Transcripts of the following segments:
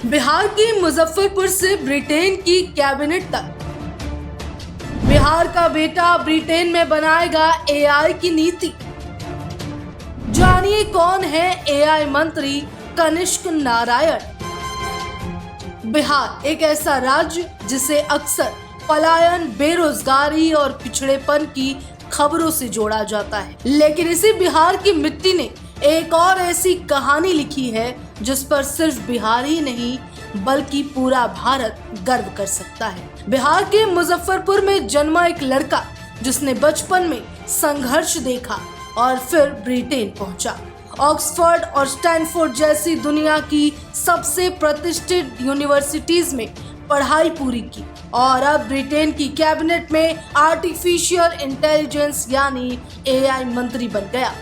बिहार के मुजफ्फरपुर से ब्रिटेन की कैबिनेट तक। बिहार का बेटा ब्रिटेन में बनाएगा एआई की नीति। जानिए कौन है एआई मंत्री कनिष्क नारायण। बिहार एक ऐसा राज्य जिसे अक्सर पलायन, बेरोजगारी और पिछड़ेपन की खबरों से जोड़ा जाता है, लेकिन इसी बिहार की मिट्टी ने एक और ऐसी कहानी लिखी है जिस पर सिर्फ बिहार ही नहीं बल्कि पूरा भारत गर्व कर सकता है। बिहार के मुजफ्फरपुर में जन्मा एक लड़का जिसने बचपन में संघर्ष देखा और फिर ब्रिटेन पहुंचा। ऑक्सफोर्ड और स्टैनफोर्ड जैसी दुनिया की सबसे प्रतिष्ठित यूनिवर्सिटीज में पढ़ाई पूरी की और अब ब्रिटेन की कैबिनेट में आर्टिफिशियल इंटेलिजेंस यानी एआई मंत्री बन गया।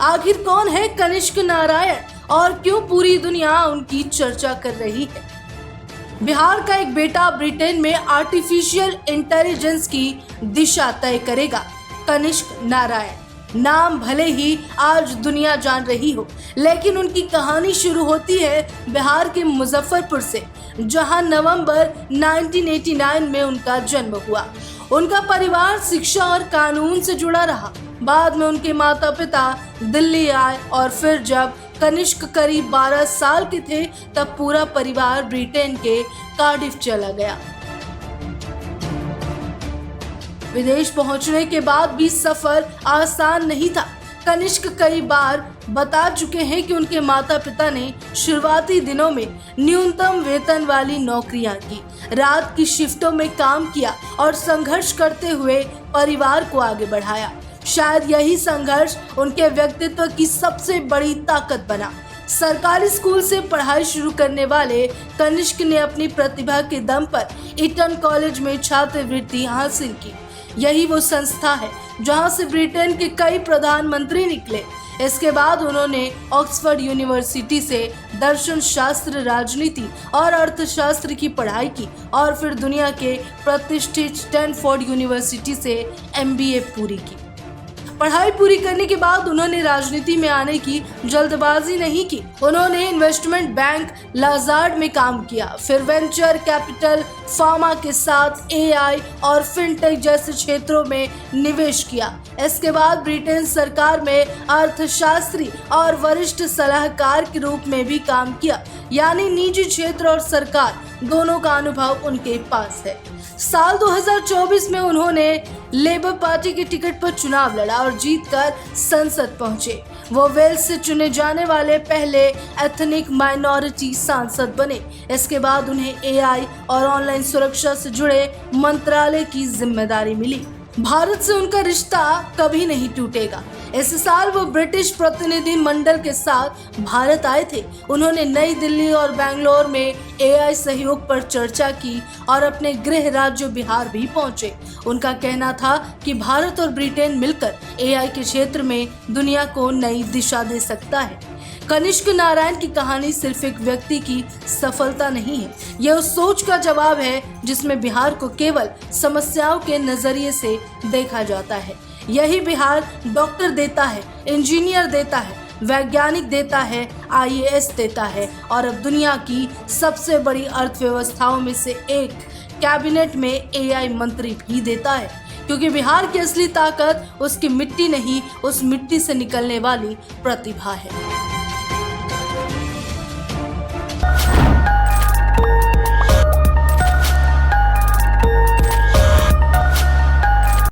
आखिर कौन है कनिष्क नारायण और क्यों पूरी दुनिया उनकी चर्चा कर रही है? बिहार का एक बेटा ब्रिटेन में आर्टिफिशियल इंटेलिजेंस की दिशा तय करेगा। कनिष्क नारायण नाम भले ही आज दुनिया जान रही हो, लेकिन उनकी कहानी शुरू होती है बिहार के मुजफ्फरपुर से, जहां नवंबर 1989 में उनका जन्म हुआ। उनका परिवार शिक्षा और कानून से जुड़ा रहा। बाद में उनके माता पिता दिल्ली आए और फिर जब कनिष्क करीब 12 साल के थे तब पूरा परिवार ब्रिटेन के कार्डिफ चला गया। विदेश पहुंचने के बाद भी सफर आसान नहीं था। कनिष्क कई बार बता चुके हैं कि उनके माता पिता ने शुरुआती दिनों में न्यूनतम वेतन वाली नौकरियां की, रात की शिफ्टों में काम किया और संघर्ष करते हुए परिवार को आगे बढ़ाया। शायद यही संघर्ष उनके व्यक्तित्व की सबसे बड़ी ताकत बना। सरकारी स्कूल से पढ़ाई शुरू करने वाले कनिष्क ने अपनी प्रतिभा के दम पर ईटन कॉलेज में छात्रवृत्ति हासिल की। यही वो संस्था है जहां से ब्रिटेन के कई प्रधानमंत्री निकले। इसके बाद उन्होंने ऑक्सफोर्ड यूनिवर्सिटी से दर्शन शास्त्र, राजनीति और अर्थशास्त्र की पढ़ाई की और फिर दुनिया के प्रतिष्ठित स्टैनफोर्ड यूनिवर्सिटी से एमबीए पूरी की। पढ़ाई पूरी करने के बाद उन्होंने राजनीति में आने की जल्दबाजी नहीं की। उन्होंने इन्वेस्टमेंट बैंक लाजार्ड में काम किया, फिर वेंचर कैपिटल, फार्मा के साथ एआई और फिनटेक जैसे क्षेत्रों में निवेश किया। इसके बाद ब्रिटेन सरकार में अर्थशास्त्री और वरिष्ठ सलाहकार के रूप में भी काम किया, यानी निजी क्षेत्र और सरकार दोनों का अनुभव उनके पास है। साल 2024 में उन्होंने लेबर पार्टी के टिकट पर चुनाव लड़ा और जीतकर संसद पहुंचे। वो वेल्स से चुने जाने वाले पहले एथनिक माइनॉरिटी सांसद बने। इसके बाद उन्हें एआई और ऑनलाइन सुरक्षा से जुड़े मंत्रालय की जिम्मेदारी मिली। भारत से उनका रिश्ता कभी नहीं टूटेगा। इस साल वो ब्रिटिश प्रतिनिधि मंडल के साथ भारत आए थे। उन्होंने नई दिल्ली और बेंगलोर में एआई सहयोग पर चर्चा की और अपने गृह राज्य बिहार भी पहुंचे। उनका कहना था कि भारत और ब्रिटेन मिलकर एआई के क्षेत्र में दुनिया को नई दिशा दे सकता है। कनिष्क नारायण की कहानी सिर्फ एक व्यक्ति की सफलता नहीं है, यह उस सोच का जवाब है जिसमें बिहार को केवल समस्याओं के नजरिए से देखा जाता है। यही बिहार डॉक्टर देता है, इंजीनियर देता है, वैज्ञानिक देता है, आईएएस देता है और अब दुनिया की सबसे बड़ी अर्थव्यवस्थाओं में से एक कैबिनेट में एआई मंत्री भी देता है, क्योंकि बिहार की असली ताकत उसकी मिट्टी नहीं, उस मिट्टी से निकलने वाली प्रतिभा है।